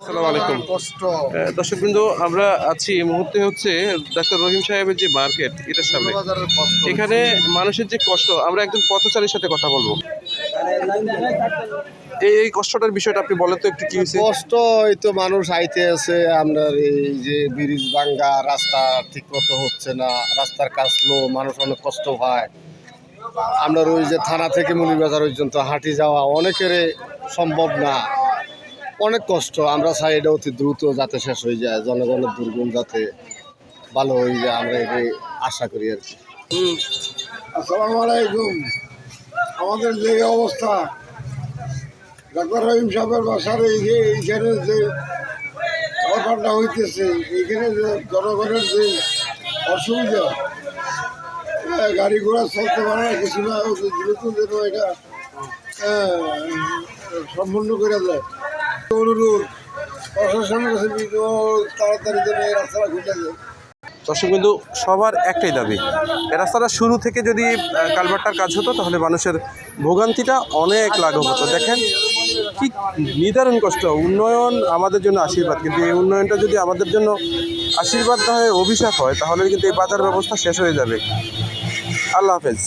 আসসালামু আলাইকুম। কষ্ট। দর্শকবৃন্দ, আমরা আছি এই মুহূর্তে হচ্ছে ডাক্তার রহিম সাহেবের যে মার্কেট, এটার সামনে। বাজারের কষ্ট এখানে মানুষের যে কষ্ট, আমরা একজন পথচারীর সাথে কথা বলবো। এই কষ্টটার বিষয়টা আপনি বলেন তো একটু, কি হয়েছে? কষ্ট। এই তো মানুষ আইতে আছে, আপনার এই যে ব্রিজ ভাঙ্গা, রাস্তা ঠিক মতো হচ্ছে না, রাস্তার কাজ স্লো, মানুষ অনেক কষ্ট হয়। আপনার ওই যে থানা থেকে মৌলভীবাজার পর্যন্ত হাঁটি যাওয়া অনেকের সম্ভব না, অনেক কষ্ট। আমরা চাই এটা অতি দ্রুত যাতে শেষ হয়ে যায়, জনগণের দুর্গম যাতে ভালো হয়ে যায়, আমরা এটাই আশা করি আর কি। আসসালামু আলাইকুম। আমাদের যে অবস্থা, ডাক্তার রহিম সাহেবের বাসার এইখানে যে ঘটনাটা হইতেছে, এইখানে যে জনগণের যে অসুবিধা, গাড়ি ঘোড়া চলতে পারে না, কিছু না, দ্রুত যেন এটা সম্পূর্ণ করে দেয় অনুরোধ প্রশাসনের কাছে, তাড়াতাড়ি যেন এই রাস্তাটা ঘুরে যায়। দর্শকবৃন্দ, সবার একটাই দাবি, এই রাস্তাটা শুরু থেকে যদি কালভার্টটার কাজ হতো তাহলে মানুষের ভোগান্তিটা অনেক লাঘব হতো। দেখেন কি নিদারুণ কষ্ট। উন্নয়ন আমাদের জন্য আশীর্বাদ, কিন্তু এই উন্নয়নটা যদি আমাদের জন্য আশীর্বাদ না হয়ে অভিশাপ হয়, তাহলে কিন্তু এই বাজার ব্যবস্থা শেষ হয়ে যাবে। আল্লাহ হাফেজ।